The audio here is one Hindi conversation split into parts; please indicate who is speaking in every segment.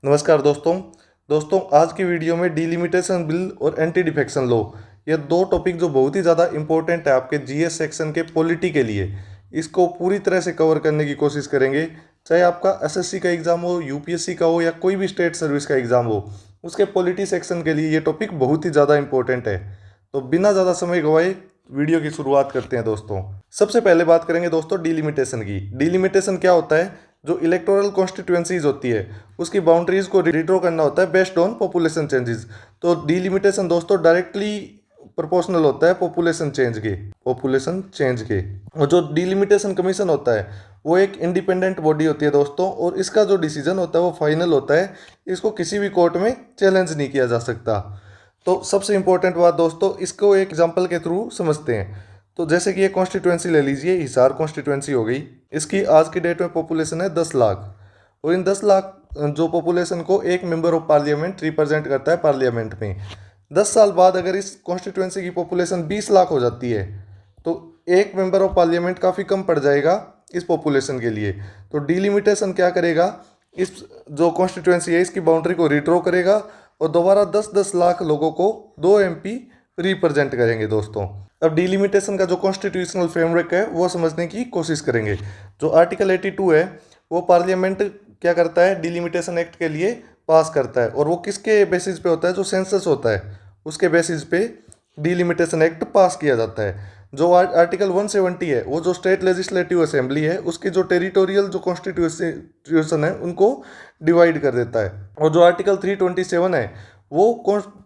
Speaker 1: नमस्कार दोस्तों। आज की वीडियो में डिलिमिटेशन बिल और एंटी डिफेक्शन लॉ, ये दो टॉपिक जो बहुत ही ज़्यादा इंपॉर्टेंट है आपके जीएस सेक्शन के पॉलिटी के लिए, इसको पूरी तरह से कवर करने की कोशिश करेंगे। चाहे आपका एसएससी का एग्ज़ाम हो, यूपीएससी का हो या कोई भी स्टेट सर्विस का एग्ज़ाम हो, उसके पॉलिटी सेक्शन के लिए ये टॉपिक बहुत ही ज़्यादा इंपॉर्टेंट है। तो बिना ज़्यादा समय गवाए वीडियो की शुरुआत करते हैं दोस्तों। सबसे पहले बात करेंगे दोस्तों डिलिमिटेशन की। डिलिमिटेशन क्या होता है? जो इलेक्टोरल कॉन्स्टिट्यूएंसीज होती है उसकी बाउंड्रीज को रिड्रॉ करना होता है बेस्ड ऑन पॉपुलेशन चेंजेस। तो डिलिमिटेशन दोस्तों डायरेक्टली प्रोपोर्शनल होता है पॉपुलेशन चेंज के। और जो डिलिमिटेशन कमीशन होता है वो एक इंडिपेंडेंट बॉडी होती है दोस्तों, और इसका जो डिसीजन होता है वो फाइनल होता है। इसको किसी भी कोर्ट में चैलेंज नहीं किया जा सकता। तो सबसे इंपॉर्टेंट बात दोस्तों, इसको एक एग्जांपल के थ्रू समझते हैं। तो जैसे कि ये कॉन्स्टिट्यूएंसी ले लीजिए, हिसार कॉन्स्टिट्यूएंसी हो गई। इसकी आज की डेट में पॉपुलेशन है 10 लाख, और इन 10 लाख जो पॉपुलेशन को एक मेंबर ऑफ पार्लियामेंट रिप्रेजेंट करता है पार्लियामेंट में। 10 साल बाद अगर इस कॉन्स्टिट्यूएंसी की पॉपुलेशन 20 लाख हो जाती है तो एक मेंबर ऑफ पार्लियामेंट काफ़ी कम पड़ जाएगा इस पॉपुलेशन के लिए। तो डिलिमिटेशन क्या करेगा, इस जो कॉन्स्टिट्यूएंसी है इसकी बाउंड्री को रिड्रॉ करेगा और दोबारा 10-10 लाख लोगों को 2 MP रिप्रेजेंट करेंगे दोस्तों। अब डिलिमिटेशन का जो कॉन्स्टिट्यूशनल फ्रेमवर्क है वो समझने की कोशिश करेंगे। जो आर्टिकल 82 है वो पार्लियामेंट क्या करता है, डिलिमिटेशन एक्ट के लिए पास करता है, और वो किसके बेसिस पे होता है? जो सेंसस होता है उसके बेसिस पे डिलिमिटेशन एक्ट पास किया जाता है। जो आर्टिकल 170 है वो जो स्टेट लेजिस्लेटिव असेंबली है उसकी जो टेरिटोरियल जो कॉन्स्टिट्यूशन है उनको डिवाइड कर देता है। और जो आर्टिकल 327 है वो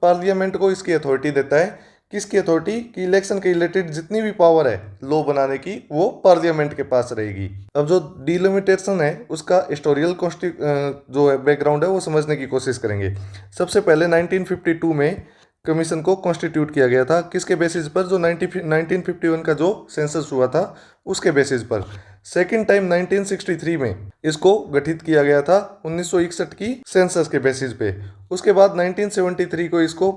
Speaker 1: पार्लियामेंट को इसकी अथॉरिटी देता है। किसकी अथॉरिटी? कि इलेक्शन के रिलेटेड जितनी भी पावर है लॉ बनाने की वो पार्लियामेंट के पास रहेगी। अब जो डिलिमिटेशन है उसका हिस्टोरियल जो है बैकग्राउंड है वो समझने की कोशिश करेंगे। सबसे पहले 1952 में कमीशन को कॉन्स्टिट्यूट किया गया था। किसके बेसिस पर? जो 1951 का जो सेंसस हुआ था उसके बेसिस पर। सेकेंड टाइम 1963 में इसको गठित किया गया था 1961 की सेंसस के बेसिस पे। उसके बाद 1973 को इसको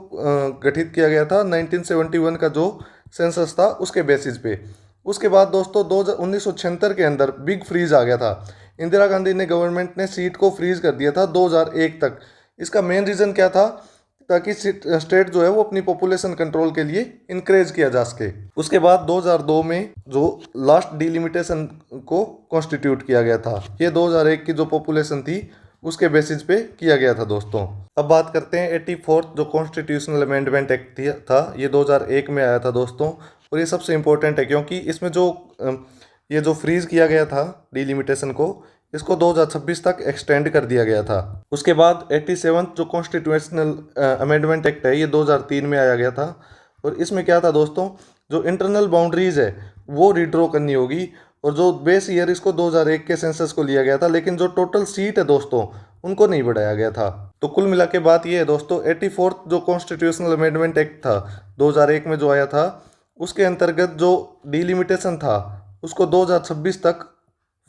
Speaker 1: गठित किया गया था 1971 का जो सेंसस था उसके बेसिस पे। उसके बाद दोस्तों 1976 के अंदर बिग फ्रीज आ गया था। इंदिरा गांधी ने गवर्नमेंट ने सीट को फ्रीज कर दिया था 2001 तक। इसका मेन रीज़न क्या था? ताकि स्टेट जो है वो अपनी पॉपुलेशन कंट्रोल के लिए इंकरेज किया जा सके। उसके बाद 2002 में जो लास्ट डिलिमिटेशन को कॉन्स्टिट्यूट किया गया था, ये 2001 की जो पॉपुलेशन थी उसके बेसिस पे किया गया था दोस्तों। अब बात करते हैं 84th जो कॉन्स्टिट्यूशनल अमेंडमेंट एक्ट था, ये 2001 में आया था दोस्तों। और ये सबसे इम्पोर्टेंट है क्योंकि इसमें जो ये जो फ्रीज किया गया था डिलिमिटेशन को, इसको 2026 तक एक्सटेंड कर दिया गया था। उसके बाद 87th जो कॉन्स्टिट्यूशनल अमेंडमेंट एक्ट है ये 2003 में आया गया था। और इसमें क्या था दोस्तों, जो इंटरनल बाउंड्रीज है वो रिड्रॉ करनी होगी। और जो बेस ईयर इसको 2001 के सेंसस को लिया गया था, लेकिन जो टोटल सीट है दोस्तों उनको नहीं बढ़ाया गया था। तो कुल मिला के बात ये है दोस्तों, 84th जो कॉन्स्टिट्यूशनल अमेंडमेंट एक्ट था 2001 में जो आया था, उसके अंतर्गत जो डिलिमिटेशन था उसको 2026 तक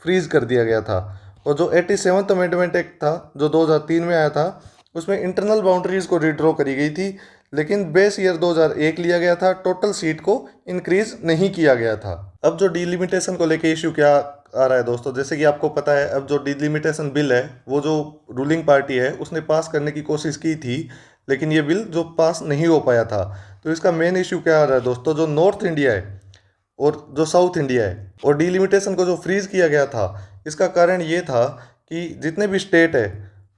Speaker 1: फ्रीज कर दिया गया था। और जो 87th अमेंडमेंट एक्ट था जो 2003 में आया था, उसमें इंटरनल बाउंड्रीज को रिड्रॉ करी गई थी, लेकिन बेस ईयर 2001 लिया गया था, टोटल सीट को इंक्रीज नहीं किया गया था। अब जो डिलिमिटेशन को लेके इश्यू क्या आ रहा है दोस्तों, जैसे कि आपको पता है, अब जो डिलिमिटेशन बिल है वो जो रूलिंग पार्टी है उसने पास करने की कोशिश की थी, लेकिन ये बिल जो पास नहीं हो पाया था। तो इसका मेन इश्यू क्या आ रहा है दोस्तों, जो नॉर्थ इंडिया है और जो साउथ इंडिया है, और डिलिमिटेशन को जो फ्रीज किया गया था, इसका कारण ये था कि जितने भी स्टेट है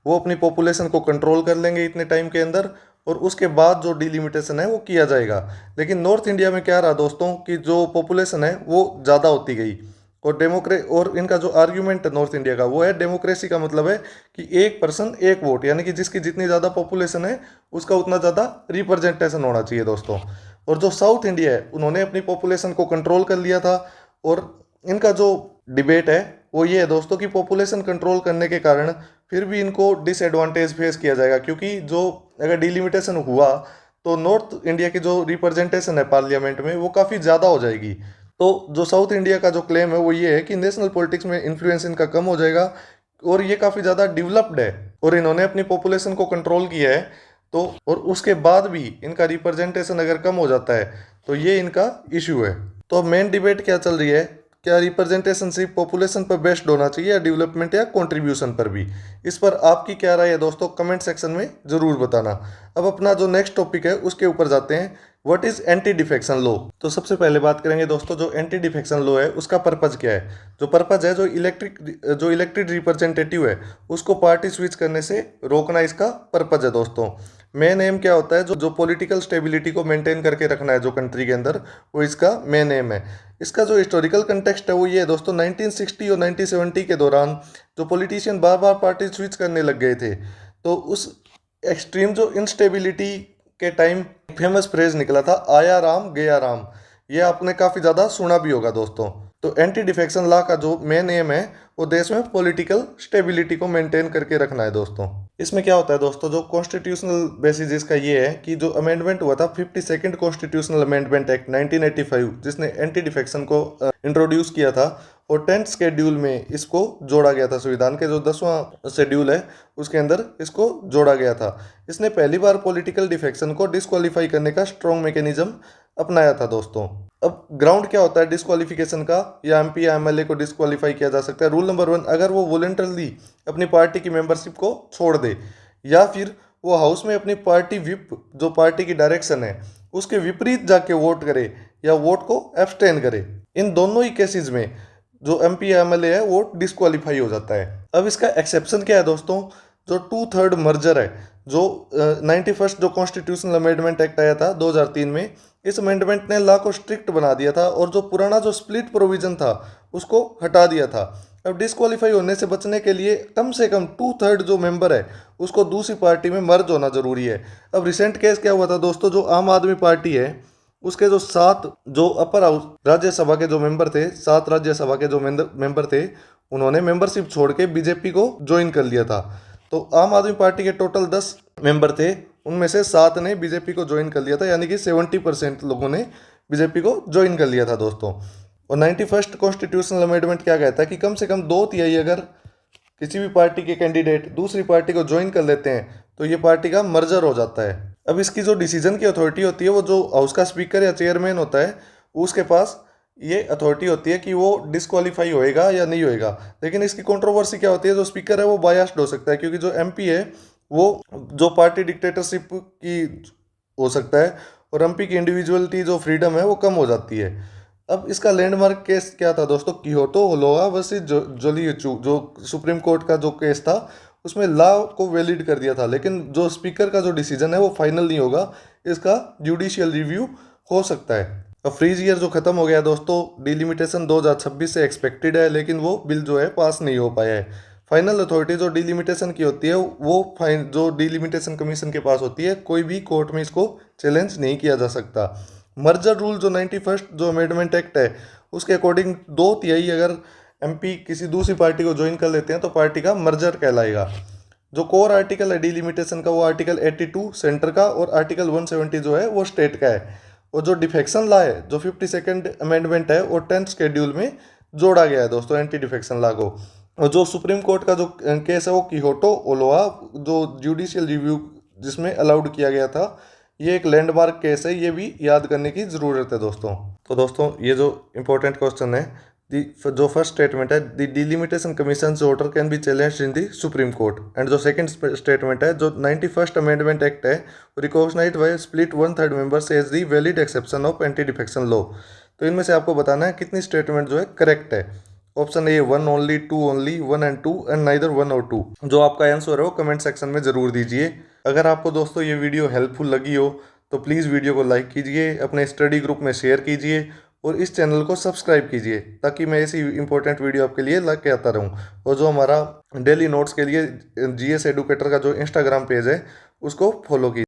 Speaker 1: वो अपनी पॉपुलेशन को कंट्रोल कर लेंगे इतने टाइम के अंदर, और उसके बाद जो डिलिमिटेशन है वो किया जाएगा। लेकिन नॉर्थ इंडिया में क्या रहा दोस्तों कि जो पॉपुलेशन है वो ज़्यादा होती गई, और इनका जो आर्ग्यूमेंट है नॉर्थ इंडिया का वो है डेमोक्रेसी का मतलब है कि एक पर्सन एक वोट, यानी कि जिसकी जितनी ज़्यादा पॉपुलेशन है उसका उतना ज़्यादा रिप्रेजेंटेशन होना चाहिए दोस्तों। और जो साउथ इंडिया है उन्होंने अपनी पॉपुलेशन को कंट्रोल कर लिया था। और इनका जो डिबेट है वो ये है दोस्तों कि पॉपुलेशन कंट्रोल करने के कारण फिर भी इनको डिसएडवांटेज फेस किया जाएगा, क्योंकि जो अगर डिलिमिटेशन हुआ तो नॉर्थ इंडिया की जो रिप्रेजेंटेशन है पार्लियामेंट में वो काफ़ी ज़्यादा हो जाएगी। तो जो साउथ इंडिया का जो क्लेम है वो ये है कि नेशनल पॉलिटिक्स में इन्फ्लुएंस इनका कम हो जाएगा, और ये काफ़ी ज़्यादा डेवलप्ड है और इन्होंने अपनी पॉपुलेशन को कंट्रोल किया है। तो और उसके बाद भी इनका रिप्रेजेंटेशन अगर कम हो जाता है तो ये इनका इशू है। तो अब मेन डिबेट क्या चल रही है क्या रिप्रेजेंटेशन सिर्फ पॉपुलेशन पर बेस्ड होना चाहिए या डेवलपमेंट या कंट्रीब्यूशन पर भी? इस पर आपकी क्या राय है दोस्तों, कमेंट सेक्शन में ज़रूर बताना। अब अपना जो नेक्स्ट टॉपिक है उसके ऊपर जाते हैं। What is anti defection law? तो सबसे पहले बात करेंगे दोस्तों, जो एंटी डिफेक्शन लॉ है उसका पर्पज़ क्या है। जो पर्पज़ है, जो इलेक्टेड रिप्रेजेंटेटिव है उसको पार्टी स्विच करने से रोकना इसका पर्पज़ है दोस्तों। मेन एम क्या होता है, जो पॉलिटिकल स्टेबिलिटी को मेंटेन करके रखना है जो कंट्री के अंदर, वो इसका मेन एम है। इसका जो हिस्टोरिकल कंटेक्स्ट है वो ये है दोस्तों, 1960 और 1970 के दौरान जो पॉलिटिशियन बार बार पार्टी स्विच करने लग गए थे, तो उस एक्सट्रीम जो इंस्टेबिलिटी के टाइम फेमस फ्रेज निकला था, आया राम गया राम। ये आपने काफ़ी ज़्यादा सुना भी होगा दोस्तों। तो एंटी डिफेक्शन लॉ का जो मेन एम है वो देश में पॉलिटिकल स्टेबिलिटी को मेंटेन करके रखना है दोस्तों। इसमें क्या होता है दोस्तों, जो कॉन्स्टिट्यूशनल बेसिस इसका ये है कि जो अमेंडमेंट हुआ था 52nd कॉन्स्टिट्यूशनल अमेंडमेंट एक्ट 1985, जिसने एंटी डिफेक्शन को इंट्रोड्यूस किया था, और 10th शेड्यूल में इसको जोड़ा गया था। संविधान के जो 10वां शेड्यूल है उसके अंदर इसको जोड़ा गया था। इसने पहली बार पॉलिटिकल डिफेक्शन को डिस्क्वालीफाई करने का स्ट्रॉन्ग मैकेनिज्म अपनाया था दोस्तों। अब ग्राउंड क्या होता है डिस्क्वालिफिकेशन का, या एमपी या एमएलए को डिस्क्वालीफाई किया जा सकता है। रूल नंबर 1, अगर वो वॉलंटरली अपनी पार्टी की मेंबरशिप को छोड़ दे, या फिर वो हाउस में अपनी पार्टी विप जो पार्टी की डायरेक्शन है उसके विपरीत जाके वोट करे, या वोट को एब्सटेन करे। इन दोनों ही केसेस में जो एमपी या एमएलए है वो डिस्क्वालीफाई हो जाता है। अब इसका एक्सेप्शन क्या है दोस्तों, जो 2/3 मर्जर है, जो 91st जो कॉन्स्टिट्यूशनल अमेंडमेंट एक्ट आया था 2003 में, इस अमेंडमेंट ने लॉ को स्ट्रिक्ट बना दिया था और जो पुराना जो स्प्लिट प्रोविजन था उसको हटा दिया था। अब डिस्क्वालीफाई होने से बचने के लिए कम से कम 2/3 जो मेंबर है उसको दूसरी पार्टी में मर्ज होना जरूरी है। अब रिसेंट केस क्या हुआ था दोस्तों, जो आम आदमी पार्टी है उसके जो 7 जो अपर हाउस राज्यसभा के जो मेंबर थे, 7 राज्यसभा के जो मेंबर थे, उन्होंने मेंबरशिप छोड़ के बीजेपी को ज्वाइन कर लिया था। तो आम आदमी पार्टी के टोटल 10 मेंबर थे, उनमें से 7 ने बीजेपी को ज्वाइन कर लिया था, यानी कि 70% लोगों ने बीजेपी को ज्वाइन कर लिया था दोस्तों। और 91st कॉन्स्टिट्यूशनल अमेंडमेंट क्या कहता है कि कम से कम 2/3 अगर किसी भी पार्टी के कैंडिडेट दूसरी पार्टी को ज्वाइन कर लेते हैं तो ये पार्टी का मर्जर हो जाता है। अब इसकी जो डिसीजन की अथॉरिटी होती है, वो जो हाउस का स्पीकर या चेयरमैन होता है उसके पास ये अथॉरिटी होती है कि वो डिस्क्वालीफाई होएगा या नहीं होएगा। लेकिन इसकी कंट्रोवर्सी क्या होती है, जो स्पीकर है वो बायस्ड हो सकता है, क्योंकि जो एमपी है वो जो पार्टी डिक्टेटरशिप की हो सकता है, और एमपी की इंडिविजुअलिटी जो फ्रीडम है वो कम हो जाती है। अब इसका लैंडमार्क केस क्या था दोस्तों, कियोटो लोआ वर्सेस जोलीचू, जो सुप्रीम कोर्ट का जो केस था उसमें लॉ को वैलिड कर दिया था। लेकिन जो स्पीकर का जो डिसीजन है वो फाइनल नहीं होगा, इसका जुडिशियल रिव्यू हो सकता है। अब फ्रीज ईयर जो खत्म हो गया दोस्तों, डिलिमिटेशन 2026 से एक्सपेक्टेड है, लेकिन वो बिल जो है पास नहीं हो पाया है। फाइनल अथॉरिटी जो डिलिमिटेशन की होती है वो जो डिलिमिटेशन कमीशन के पास होती है, कोई भी कोर्ट में इसको चैलेंज नहीं किया जा सकता। मर्जर रूल जो 91st जो अमेंडमेंट एक्ट है उसके अकॉर्डिंग 2/3 अगर एमपी किसी दूसरी पार्टी को ज्वाइन कर लेते हैं तो पार्टी का मर्जर कहलाएगा। जो कोर आर्टिकल है डिलिमिटेशन का वो आर्टिकल 82 सेंटर का, और आर्टिकल 170 जो है वो स्टेट का है। और जो डिफेक्शन लॉ है, जो 52nd अमेंडमेंट है, वो 10th शेड्यूल में जोड़ा गया है दोस्तों एंटी डिफेक्शन लॉ को। और जो सुप्रीम कोर्ट का जो केस है वो कियोटो ओलोआ जो जुडिशियल रिव्यू जिसमें अलाउड किया गया था, ये एक लैंडमार्क केस है, ये भी याद करने की ज़रूरत है दोस्तों। तो दोस्तों ये जो इंपॉर्टेंट क्वेश्चन है, जो फर्स्ट स्टेटमेंट है, the delimitation commission order can be challenged in the Supreme Court. And जो सेकंड स्टेटमेंट है, जो 91st अमेंडमेंट एक्ट है, recognised by split 1/3 members as the valid exception of anti defection law. तो इनमें से आपको बताना है कितनी स्टेटमेंट जो है करेक्ट है। Option A 1 only, 2 only, 1 and 2, and neither 1 और 2। जो आपका आंसर है वो कमेंट सेक्शन में ज़रूर दीजिए। अगर आपको दोस्तों ये वीडियो हेल्पफुल लगी हो तो प्लीज़ वीडियो को लाइक कीजिए, अपने स्टडी ग्रुप में शेयर कीजिए, और इस चैनल को सब्सक्राइब कीजिए, ताकि मैं ऐसी इंपॉर्टेंट वीडियो आपके लिए ला के आता रहूं। और जो हमारा डेली नोट्स के लिए जीएस एडुकेटर का जो इंस्टाग्राम पेज है उसको फॉलो कीजिए।